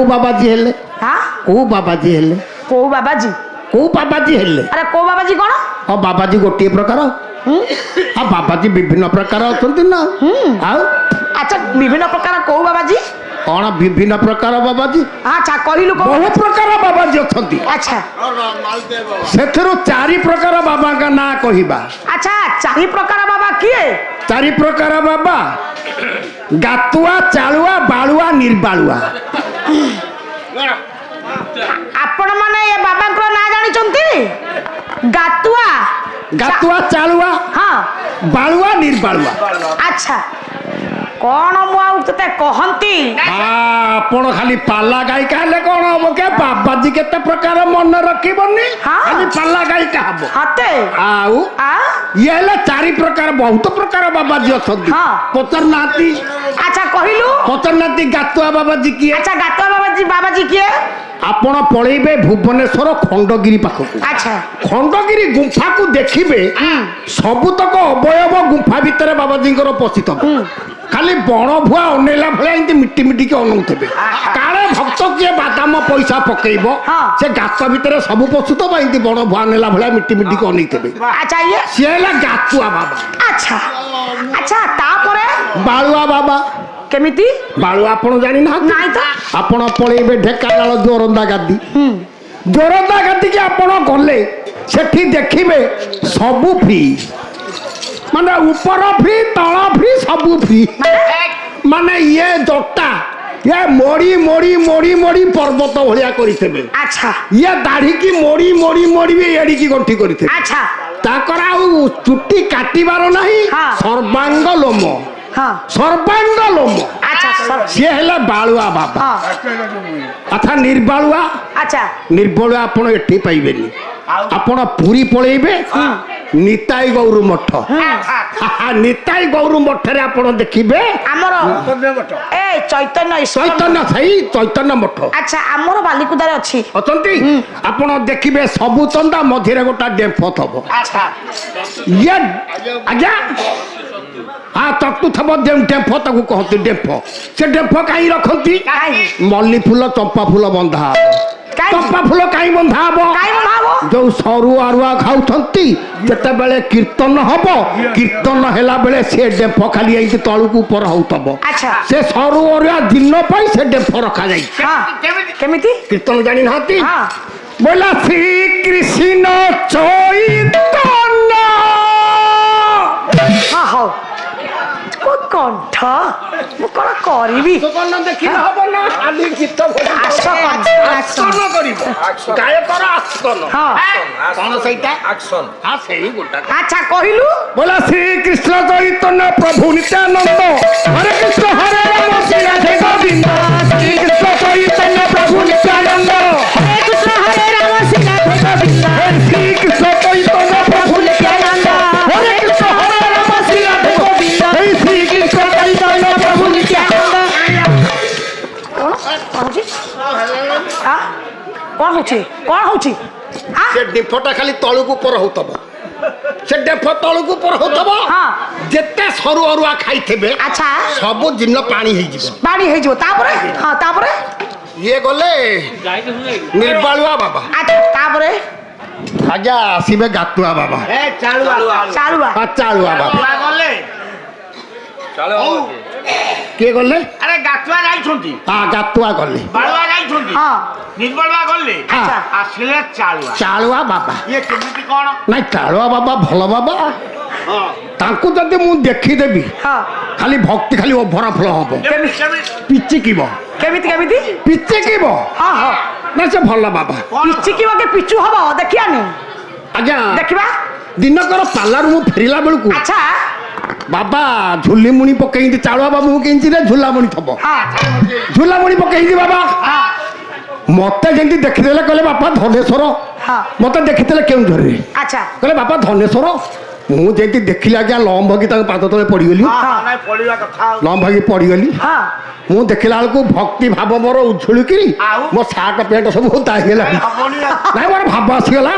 बाबाजी हेले हाँ को बाबाजी हेले को बाबाजी को बाबाजी हेले अरे को बाबाजी कौन हाँ बाबाजी गोटे प्रकार हाँ बाबाजी विभिन्न प्रकार अच्छा ना आउ अच्छा विभिन्न प्रकार को बाबाजी कौन विभिन्न प्रकार बाबाजी अच्छा कहलु बहु प्रकार बाबाजी अच्छा अच्छा से चारि प्रकार बाबा का ना कहवा अच्छा चारि प्रकार बाबा किए चारि प्रकार बाबा गातुआ चालुआ बालुआ निर्बालुआ आपण माने ये बाबा को ना जानि चंती गातुआ गातुआ चालुआ हाँ बालुआ निर्बालुआ अच्छा कौन मुझे कहती आपण खाली पाला गाई कहले कौन हम के बाबाजी केते प्रकार मन रखिबनी खाली पाला गाई कहबो हाते आउ ये ले चारि प्रकार बहुत प्रकार बाबाजी अछंती पचर नाती अच्छा कहिलु पचर नाती गातुआ बाबाजी की अच्छा गातुआ बाबाजी किए आपण पळेबे भुवनेश्वर खंडगिरी पाखकु अच्छा खंडगिरी गुंफा को देखिबे सबुतक अवयव गुंफा भितर बाबाजी पशित खाली बण भुआ अनेला भले एंती मिट्टी मिट्टी के अनौथे काले भक्त किए बादाम पैसा पकेब से गात भितर सब पशुत एंती बण भुआ अनेला भले मिट्टी मिट्टी के अनैथे अच्छा ये सी गातुआ बाबा अच्छा अच्छा तापरे बालुआ बाबा केमिति बालुआ आपण जानि ना नाही तो आपण पळेबे ढेकानाल जोरंदा गादी जोरंदा गादी के आपण गले सेठी देखिबे सबु फ्री माने ऊपर फ्री तला फ्री सबु फ्री माने ये जटा ये मोड़ी मोड़ी मोड़ी मोड़ी पर्वत भलिया करिथेबे अच्छा ये दाढ़ी की मोड़ी मोड़ी मोड़ी भी एड़ी की गंठी करिथेबे अच्छा ताकर आउ चुट्टी काटिबार नाही सर्वांग लोम हाँ सर्वांग लोम अच्छा सी है बालुआ बाबा अच्छा निर्बालुआ अच्छा निर्बालुआ आपण एठी पाइबेनी आपण पूरी पळेबे निताई गौर मठ निताई गौर मठ रे आपण देखिबे हमर ए चैतन्य चैतन्य सही चैतन्य मठ अच्छा हमर बालिकुदार अछि अछंती आपण देखिबे सबु चंदा मझिरे गोटा डेम्फ थबो अच्छा ये आज्ञा हाँ तक्तु थब डेम्फ ताकू कहती डेम्फ से डेम्फ कहीं रखती मल्ली फूल चंपा फूल बंधा चंपा फूल कहीं बंधा जो सरू आरुआ खाऊंती जिते बेले कीर्तन हम कीर्तन हैला बेले से डेम्फ खाली आई तलू ऊपर होतब से सरू आरुआ दिन पाई से डेम्फ रखा जाए केमिति कीर्तन जानी ना बोला श्री कृष्ण चैतन्य हाँ हाँ कंठ मु कौन करी देखिए हम ना खाली गीत आसन करिबो गायकर आसन हां कोन सहीटा एक्शन हां सही गोटा अच्छा कहिलु बोला श्री कृष्ण चैतन्य प्रभु नित्यानंद हरे कृष्ण हरे राम श्री राधे गोविंद श्री कृष्ण चैतन्य प्रभु नित्यानंद हरे कृष्ण हरे राम श्री राधे गोविंद श्री कृष्ण चैतन्य प्रभु नित्यानंद हरे कृष्ण हरे राम श्री राधे गोविंद श्री कृष्ण चैतन्य प्रभु नित्यानंद कौन होची से डिफटा खाली तळु को पर होतबो से डेफ तळु को पर होतबो हां जेते सरू अरुआ खाइथेबे अच्छा सब दिन पानी हे जिवो तापरे हां तापरे ये गले निर्बालुआ बाबा अच्छा तापरे आजा आसीबे गातुआ बाबा ए चालुआ बाबा गले के गले अरे गातुआ जाइछंती हां गातुआ गले बालुआ जाइछंती हां निर्बलवा गले अच्छा आसिले चालुआ बाबा ये केमिति कोन नहीं चालुआ बाबा भल बाबा हां तांको जदि मु देखि देबी हां खाली भक्ति खाली ओभरा फल हबो पिच्ची कीबो केमिति पिच्ची कीबो हां हां ना से भल बाबा पिच्ची कीबो के पिचू हबो देखियानी आज्ञा देखिबा दिनकर पार्लर मु फेरिला बेलकू अच्छा बाबा झुली मुणी पकई चालुआ बाबू केंची रे झुला मुणी थबो झुला मुणी पकई बाबा मत जमी देखीदे कहले बापा धनेश्वर मत देखीदे केउझर अच्छा कहले बापा धनेश्वर मुझे देखिली आज्ञा लम्ब की पाद तले पड़गली लम्ब की पड़गली मु देखला बेलू भक्ति भाव मोर उछुलिकी मो सार्ट पैंट सब ताहीगला ना मोर भाव आसीगला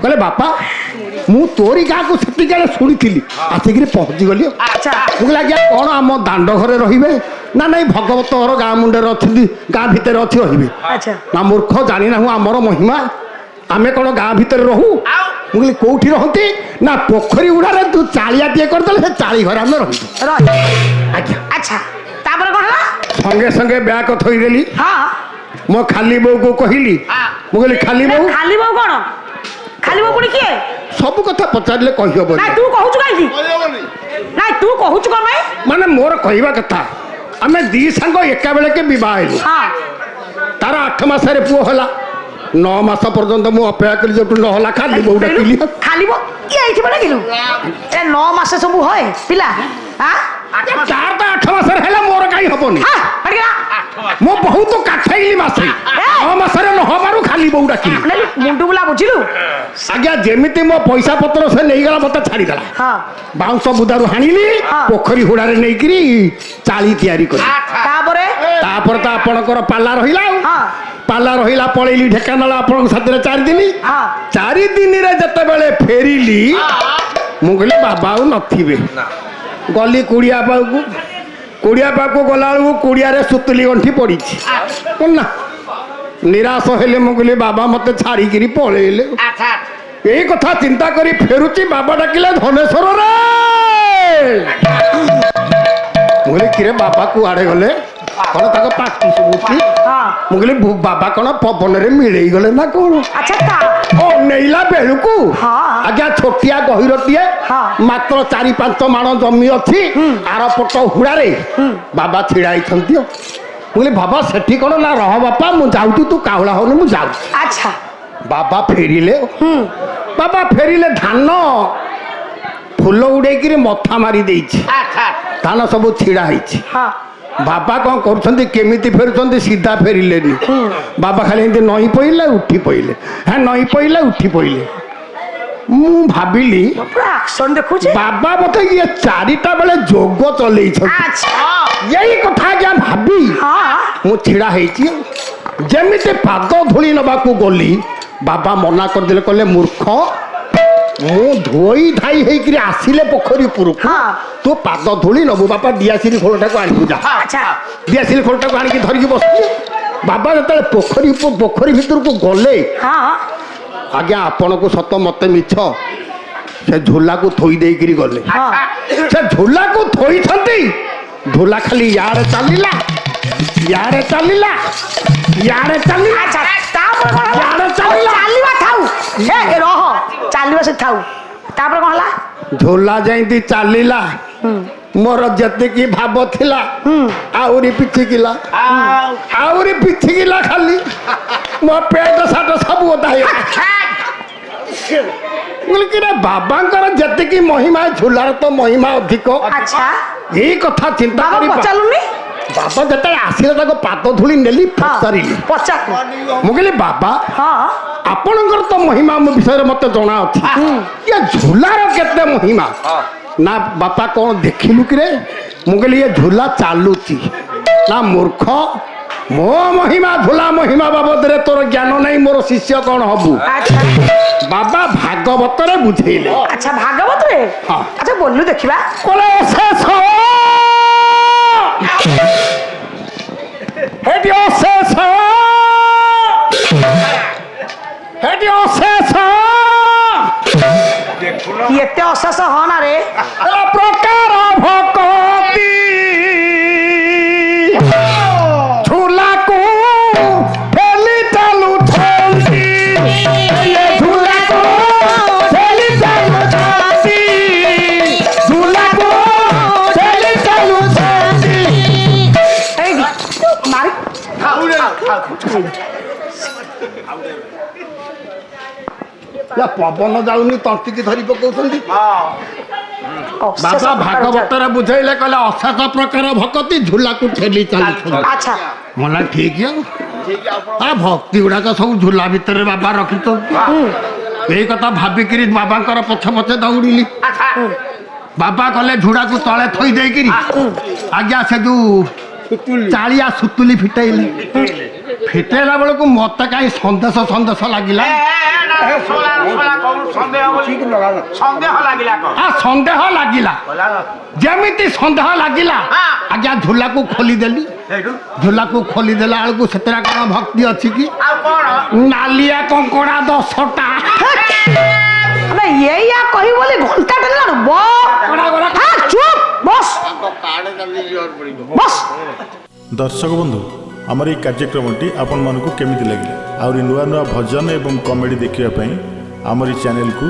कहले बापा मु तोरी क्या शुणी आसिक पहुँची गली मुझे आज्ञा कौन आम दांड घरे रे ନା ନାଇଁ ଭଗବତ ଘର ଗାଁ ମୁଣ୍ଡରେ ଅଛନ୍ତି, ଗାଁ ଭିତରେ ଅଛି ରହିବେ। ଆଚ୍ଛା ନା ମୂର୍ଖ ଜାଣିନାହୁଁ ଆମର ମହିମା, ଆମେ କ'ଣ ଗାଁ ଭିତରେ ରହୁ? ଆଉ ମୁଁ କହିଲି କୋଉଠି ରହନ୍ତି? ନା ପୋଖରୀ ଗୁଡ଼ାରେ ତୁ ଚାଳିଆଟିଏ କରିଦେଲେ ସେ ଚାଳି ଘରେ ଆମେ ରହିବୁ। ରହି ଆଜ୍ଞା। ଆଚ୍ଛା ତାପରେ କ'ଣ ହେଲା? ସଙ୍ଗେ ସଙ୍ଗେ ବ୍ୟାଗ ଥୋଇଦେଲି। ହଁ ମୋ ଖାଲି ବୋଉକୁ କହିଲି, ମୁଁ କହିଲି ଖାଲି ବୋଉ, ଖାଲି ବୋଉ କ'ଣ? ଖାଲି ବୋଉ ପୁଣି କିଏ? ସବୁ କଥା ପଚାରିଲେ କହିହବନି। ନାଇଁ ତୁ କହୁଛୁ କାହିଁକି? ନାଇଁ ତୁ କହୁଛୁ କ'ଣ ପାଇଁ? ମାନେ ମୋର କହିବା କଥା, ଆମେ ଦି ସାଙ୍ଗ ଏକା ବେଳକେ ବିବାହ ହେଲୁ। ହଁ ତାର 8 ମାସରେ ପୁଅ ହେଲା। 9 ମାସ ପର୍ଯ୍ୟନ୍ତ ମୁଁ ଅପେକ୍ଷା କଲି, ଯୋଉଠୁ ନହେଲା ଖାଲି ବୋଉ ଡାକିଲି। ଖାଲି ବୋଉ ଇଏ ଏଇଠି ବେଳା କିଲୁ ଏ 9 ମାସ ସବୁ ହଏ ପିଲା ତାର ତ 8 ମାସରେ ହେଲା, ମୋର କାହିଁ ହବନି? ମୁଁ ବହୁତ କାଠେଇଲି ମାସେ। 9 ମାସରେ ନହବାରୁ ଖାଲି ବୋଉ ଡାକିଲି। ମୁଣ୍ଡୁ ବୁଲା ବୁଝିଲୁ? ଆଜ୍ଞା ଯେମିତି ମୋ ପଇସା ପତ୍ର ସେ ନେଇଗଲା, ମତେ ଛାଡ଼ିଦେଲା। ହଁ ବାଉଁଶ ବୁଦାରୁ ହାଣିଲି, ପୋଖରୀ ହୁଡ଼ାରେ ନେଇକିରି ଚାଳି ତିଆରି କଲି। ତାପରେ ତାପରେ ତ ଆପଣଙ୍କର ପାଲା ରହିଲା ଆଉ। ହଁ ପାଲା ରହିଲା, ପଳେଇଲି ଢେଙ୍କାନାଳ ଆପଣଙ୍କ ସାଥିରେ 4 ଦିନ। ହଁ 4 ଦିନରେ ଯେତେବେଳେ ଫେରିଲି, ମୁଁ କହିଲି ବାବା ଆଉ ନଥିବେ। ଗଲି କୁଡ଼ିଆ ପାଖକୁ, କୁଡ଼ିଆ ପାଖକୁ ଗଲାବେଳକୁ କୁଡ଼ିଆରେ ସୁତୁଲି ଗଣ୍ଠି ପଡ଼ିଛି। ନା ନିରାଶ ହେଲେ, ମୁଁ କହିଲି ବାବା ମତେ ଛାଡ଼ିକିରି ପଳେଇଲେ। ଆଚ୍ଛା ଏଇ କଥା ଚିନ୍ତା କରି ଫେରୁଛି, ବାବା ଡାକିଲେ ଧନେଶ୍ୱରରେ। ମୁଁ କହିଲି କିରେ ବାବା କୁଆଡ଼େ ଗଲେ? କ'ଣ ତାଙ୍କ ପାଟି ଶୁଭୁଛି? ମୁଁ କହିଲି ବାବା କ'ଣ ପବନରେ ମିଳେଇ ଗଲେ ନା କ'ଣ? ଆଚ୍ଛା ଅନେଇଲା ବେଳକୁ ଆଜ୍ଞା ଛୋଟିଆ ଗହିରଟିଏ, ହଁ। ମାତ୍ର 4-5 ମାଣ ଜମି ଅଛି। ଆର ପଟ ହୁଡ଼ାରେ ବାବା ଛିଡ଼ା ହେଇଛନ୍ତି। ମୁଁ କହିଲି ବାବା ସେଠି କ'ଣ? ନା ରହ ବାପା, ମୁଁ ଯାଉଛି, ତୁ କାହୁଳା ହଉନି, ମୁଁ ଯାଉଛି। ଆଚ୍ଛା ବାବା ଫେରିଲେ। ବାବା ଫେରିଲେ, ଧାନ ଫୁଲ ଉଡ଼େଇକିରି ମଥା ମାରି ଦେଇଛି, ଆଚ୍ଛା ଧାନ ସବୁ ଛିଡ଼ା ହେଇଛି। ହଁ ବାବା କ'ଣ କରୁଛନ୍ତି, କେମିତି ଫେରୁଛନ୍ତି? ସିଧା ଫେରିଲେନି। ବାବା ଖାଲି ଏମିତି ନଈ ପଇଲେ ଉଠି ପଇଲେ, ହଁ ନଈ ପଇଲେ ଉଠି ପଇଲେ। ମୁଁ ଭାବିଲି ପୁରା ଆକ୍ସନ ଦେଖୁଛି। ବାବା ମତେ ଇଏ 4ଟା ବେଳେ ଯୋଗ ଚଲେଇଛନ୍ତି। ଆଚ୍ଛା ଏଇ କଥା ଆଜ୍ଞା ଭାବି ହଁ ମୁଁ ଛିଡ଼ା ହେଇଛି। ଯେମିତି ପାଦ ଧୂଳି ନେବାକୁ ଗଲି, ବାବା ମନା କରିଦେଲେ, କହିଲେ ମୂର୍ଖ, ମୁଁ ଧୋଇ ଧାଇ ହେଇକିରି ଆସିଲେ ପୋଖରୀ ଉପରକୁ, ହଁ ତୁ ପାଦ ଧୂଳି ନବୁ। ବାପା ଦିଆସିଲି ଖୋଳଟାକୁ ଆଣିବୁ ଯା। ଆଚ୍ଛା ଦିଆସିଲି ଖୋଳଟାକୁ ଆଣିକି ଧରିକି ବସିଲି। ବାବା ଯେତେବେଳେ ପୋଖରୀ ଭିତରକୁ ଗଲେ, ହଁ ଆଜ୍ଞା ଆପଣଙ୍କୁ ସତ ମତେ ମିଛ, ସେ ଝୋଲାକୁ ଥୋଇ ଦେଇକିରି ଗଲେ। ହଁ ସେ ଝୋଲାକୁ ଥୋଇଛନ୍ତି, ଝୋଲା ଖାଲି ୟାଡେ ଚାଲିଲା, ୟାଡେ ଚାଲିଲା, ୟାଡେ ଚାଲିଲା। ଆଚ୍ଛା ତାପରେ କ'ଣ ହେଲା? ୟାଡେ ଚାଲିଲା। ଚାଲିବା ଥାଉ, ଏ ରହ, ଚାଲିବା ସେ ଥାଉ। ତାପରେ କ'ଣ ହେଲା? ଝୋଲା ଯେମିତି ଚାଲିଲା, ମୋର ଯେତିକି ଭାବ ଥିଲା ଆହୁରି ପିଛିକିଲା, ଆହୁରି ପିଛିକିଲା। ଖାଲି ମୋ ପେଟ ସାଟ ସବୁ ଓଦା ହେଇଗଲା। କିରେ ବାବାଙ୍କର ଯେତିକି ମହିମା, ଝୋଲାର ତ ମହିମା ଅଧିକ। ଆଚ୍ଛା ଏଇ କଥା ଚିନ୍ତା ବାବା କରି ପଚାରୁନି? ବାବା ଯେତେବେଳେ ଆସିଲେ, ତାଙ୍କ ପାଦ ଧୂଳି ନେଲି, ପଚାରିଲି। ପଚାର। ମୁଁ କହିଲି ବାବା ହଁ ଆପଣଙ୍କର ତ ମହିମା ମୋ ବିଷୟରେ ମତେ ଜଣା ଅଛି, ଇଏ ଝୋଲାର କେତେ ମହିମା? ନା ବାପା କ'ଣ ଦେଖିଲୁ କିରେ? ମୁଁ କହିଲି ଇଏ ଝୋଲା ଚାଲୁଛି। ନା ମୂର୍ଖ, ମୋ ମହିମା ଝୋଲା ମହିମା ବାବଦରେ ତୋର ଜ୍ଞାନ ନାହିଁ, ମୋର ଶିଷ୍ୟ କ'ଣ ହବୁ? ଆଚ୍ଛା ବାବା ଭାଗବତରେ ବୁଝେଇଲେ। ଆଚ୍ଛା ଭାଗବତରେ? ହଁ। ଆଚ୍ଛା ବୋଲୁ ଦେଖିବା। କହିଲେ ଅଶେଷ, ହେଟି ଅଶେଷ, ହେଟି ଅଶେଷ, ଏତେ ଅଶେଷ ହଁ ନା ରେ? ପ୍ରକାର ଭକତି ଝୁଲାକୁ ଠେଲି ଚାଲୁଛନ୍ତି, ଝୁଲାକୁ ଠେଲି ଚାଲୁଛନ୍ତି, ଝୁଲାକୁ ଠେଲି ଚାଲୁଛନ୍ତି। ଏଇଠି ମାରି ପବନ ଯାଉନି, ତଣ୍ଟିକି ଧରି ପକଉଛନ୍ତି। ଅଶେଷ ବାବା ପ୍ରକାର ଭାଗବତରେ ବୁଝେଇଲେ, କହିଲେ ଅଶେଷ ପ୍ରକାର ଭକତି ଝୁଲାକୁ ଠେଲି ଚାଲୁଛନ୍ତି। ଆଚ୍ଛା ମନା ଠିକ ଆଉ ଭକ୍ତି ଗୁଡାକ ସବୁ ଝୁଲା ଭିତରେ ବାବା ରଖିଛନ୍ତି। ଏଇ କଥା ଭାବିକିରି ବାବାଙ୍କର ପଛେ ପଛେ ଦୌଡ଼ିଲି। ବାବା ଗଲେ ଝୁଡାକୁ ତଳେ ଥୋଇ ଦେଇକିରି, ଆଜ୍ଞା ସେ ଯୋଉ ଚାଳିଆ ସୁତୁଲି ଫିଟେଇଲେ। ଫିଟେଇଲା ବେଳକୁ ମତେ କାହିଁ ସନ୍ଦେଶ ସନ୍ଦେଶ ଲାଗିଲା। ସନ୍ଦେହ ଲାଗିଲା କ'ଣ? ସନ୍ଦେହ ଲାଗିଲା, ଯେମିତି ସନ୍ଦେହ ଲାଗିଲା ଆଜ୍ଞା ଝୁଲାକୁ ଖୋଲିଦେଲି ଝୁଲାକୁ ଖୋଲିଦେଲା ବେଳକୁ ସେଥିରେ କ'ଣ ଭକ୍ତି ଅଛି କି ଆଉ କଣ ନାଲିଆ କଙ୍କଡ଼ା 10ଟା ମାନେ ଏଇଆ କହି ବୋଲି ଘଣ୍ଟା ଦେଲାରୁ ଚୁପ୍ ବସ୍ ବସ୍। दर्शक बंधु आमर ये कार्यक्रमटी आपण मानकु केमिति लगिला आउरी नुआ नुआ भजन एवं कॉमेडी देखिया पई आमर चैनल को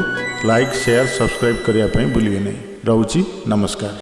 लाइक शेयर सब्सक्राइब करिया पई भूलिए नहीं। रहूची नमस्कार।